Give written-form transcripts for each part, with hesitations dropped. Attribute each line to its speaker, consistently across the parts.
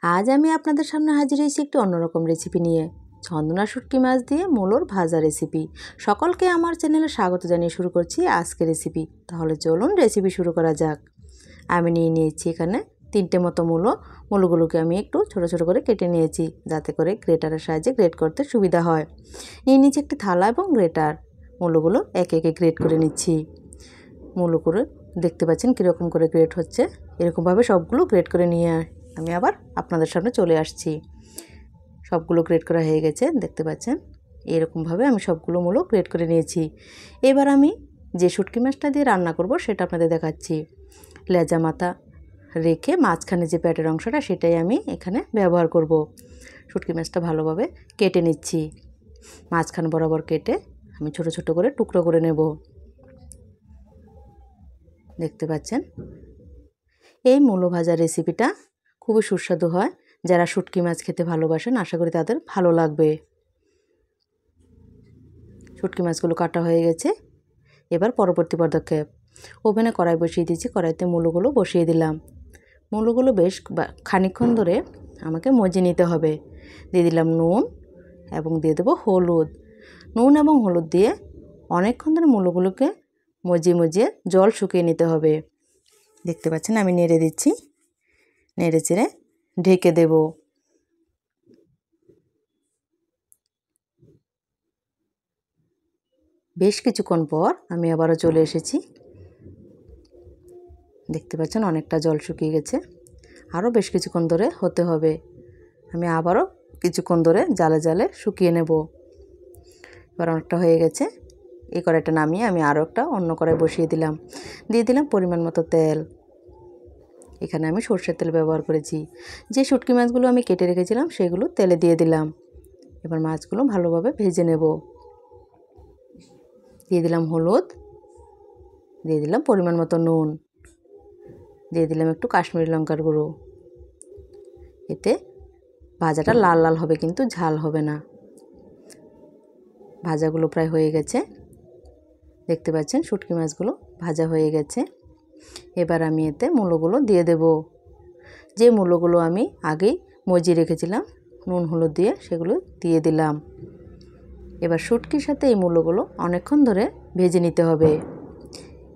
Speaker 1: আজ আমি আপনাদের সামনে হাজির হয়েছি একটি অন্যরকম রেসিপি নিয়ে, চন্দনা শুটকি মাছ দিয়ে মূলোর ভাজা রেসিপি। সকলকে আমার চ্যানেলে স্বাগত জানিয়ে শুরু করছি আজকের রেসিপি। তাহলে চলুন রেসিপি শুরু করা যাক। আমি নিয়েছি এখানে 3টে মতো মূলোগুলোকে আমি একটু ছোট ছোট করে কেটে নিয়েছি, যাতে করে গ্রেটারের সাহায্যে গ্রেট করতে সুবিধা হয়। নিয়েছি একটি থালা এবং গ্রেটার। মূলোগুলো একে একে গ্রেট করে নিচ্ছি। মূলো করে দেখতে পাচ্ছেন কীরকম করে গ্রেট হচ্ছে। এরকমভাবে সবগুলো গ্রেট করে নিয়ে আমি আবার আপনাদের সামনে চলে আসছি। সবগুলো গ্রেট করা হয়ে গেছে, দেখতে পাচ্ছেন। এরকমভাবে আমি সবগুলো মূলো গ্রেট করে নিয়েছি। এবার আমি যে শুটকি মাছটা দিয়ে রান্না করব সেটা আপনাদের দেখাচ্ছি। লেজা মাথা রেখে মাঝখানে যে পেটের অংশটা সেটাই আমি এখানে ব্যবহার করব। শুটকি মাছটা ভালোভাবে কেটে নিচ্ছি। মাঝখান বরাবর কেটে আমি ছোট ছোট করে টুকরো করে নেব। দেখতে পাচ্ছেন, এই মূলো ভাজা রেসিপিটা খুবই সুস্বাদু হয়। যারা শুটকি মাছ খেতে ভালোবাসেন আশা করি তাদের ভালো লাগবে। শুটকি মাছগুলো কাটা হয়ে গেছে। এবার পরবর্তী পদক্ষেপ, ওভেনে কড়াই বসিয়ে দিয়েছি। কড়াইতে মূলোগুলো বসিয়ে দিলাম। মূলোগুলো বেশ খানিকক্ষণ ধরে আমাকে মজিয়ে নিতে হবে। দিয়ে দিলাম নুন এবং দিয়ে দেবো হলুদ। নুন এবং হলুদ দিয়ে অনেকক্ষণ ধরে মূলোগুলোকে মজিয়ে জল শুকিয়ে নিতে হবে। দেখতে পাচ্ছেন আমি নেড়ে দিচ্ছি। নেড়ে চেড়ে ঢেকে দেব। বেশ কিছুক্ষণ পর আমি আবারও চলে এসেছি। দেখতে পাচ্ছেন অনেকটা জল শুকিয়ে গেছে। আরও বেশ কিছুক্ষণ ধরে হতে হবে। আমি আবারও কিছুক্ষণ ধরে জালে জালে শুকিয়ে নেব। এবার অনেকটা হয়ে গেছে। এই কড়াইটা নামিয়ে আমি আরও একটা অন্য কড়াই বসিয়ে দিলাম। দিয়ে দিলাম পরিমাণ মতো তেল। এখানে আমি সরষের তেল ব্যবহার করেছি। যে শুটকি মাছগুলো আমি কেটে রেখেছিলাম সেগুলো তেলে দিয়ে দিলাম। এবার মাছগুলো ভালোভাবে ভেজে নেব। দিয়ে দিলাম হলুদ, দিয়ে দিলাম পরিমাণ মতো নুন, দিয়ে দিলাম একটু কাশ্মীরি লঙ্কার গুঁড়ো। এতে ভাজাটা লাল লাল হবে, কিন্তু ঝাল হবে না। ভাজাগুলো প্রায় হয়ে গেছে। দেখতে পাচ্ছেন শুটকি মাছগুলো ভাজা হয়ে গেছে। এবার আমি এতে মূলোগুলো দিয়ে দেব। যে মূলোগুলো আমি আগেই মজিয়ে রেখেছিলাম নুন হলুদ দিয়ে, সেগুলো দিয়ে দিলাম। এবার শুটকির সাথে এই মূলোগুলো অনেকক্ষণ ধরে ভেজে নিতে হবে।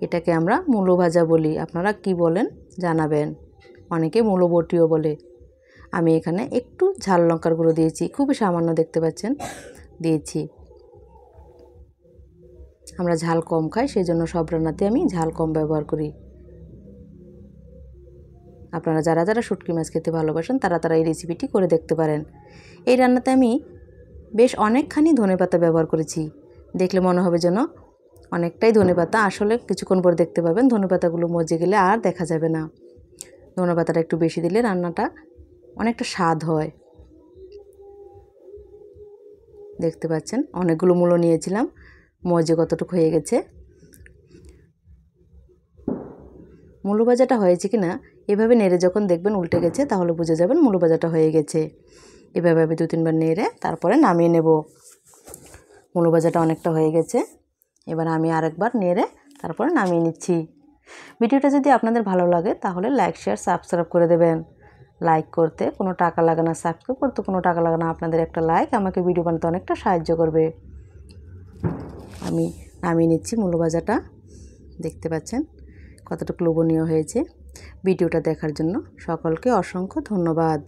Speaker 1: এটাকে আমরা মূলো ভাজা বলি, আপনারা কি বলেন জানাবেন। অনেকে মূলো বটিও বলে। আমি এখানে একটু ঝাল লঙ্কার গুঁড়ো দিয়েছি, খুবই সামান্য, দেখতে পাচ্ছেন দিয়েছি। আমরা ঝাল কম খাই, সেই জন্য সব রান্নাতে আমি ঝাল কম ব্যবহার করি। আপনারা যারা যারা শুটকি মাছ খেতে ভালোবাসেন তারা এই রেসিপিটি করে দেখতে পারেন। এই রান্নাতে আমি বেশ অনেকখানি ধনেপাতা ব্যবহার করেছি। দেখলে মনে হবে যেন অনেকটাই ধনেপাতা, আসলে কিছুক্ষণ পর দেখতে পাবেন ধনেপাতাগুলো মজে গেলে আর দেখা যাবে না। ধনেপাতাটা একটু বেশি দিলে রান্নাটা অনেকটা স্বাদ হয়। দেখতে পাচ্ছেন অনেকগুলো মূলো নিয়েছিলাম, মজে কতটুকু হয়ে গেছে। মূলো ভাজাটা হয়েছে কি না এভাবে নেড়ে যখন দেখবেন উল্টে গেছে, তাহলে বুঝে যাবেন মূলো ভাজাটা হয়ে গেছে। এভাবে আমি 2-3 বার নেড়ে তারপরে নামিয়ে নেব। মূলো ভাজাটা অনেকটা হয়ে গেছে। এবার আমি আরেকবার নেড়ে তারপরে নামিয়ে নিচ্ছি। ভিডিওটা যদি আপনাদের ভালো লাগে তাহলে লাইক শেয়ার সাবস্ক্রাইব করে দেবেন। লাইক করতে কোনো টাকা লাগে না, সাবস্ক্রাইব করতে কোনো টাকা লাগে না। আপনাদের একটা লাইক আমাকে ভিডিও বানাতে অনেকটা সাহায্য করবে। আমি নামিয়ে নিচ্ছি মূলো ভাজাটা। দেখতে পাচ্ছেন কতটুকু লোভনীয় হয়েছে। ভিডিওটা দেখার জন্য সকলকে অসংখ্য ধন্যবাদ।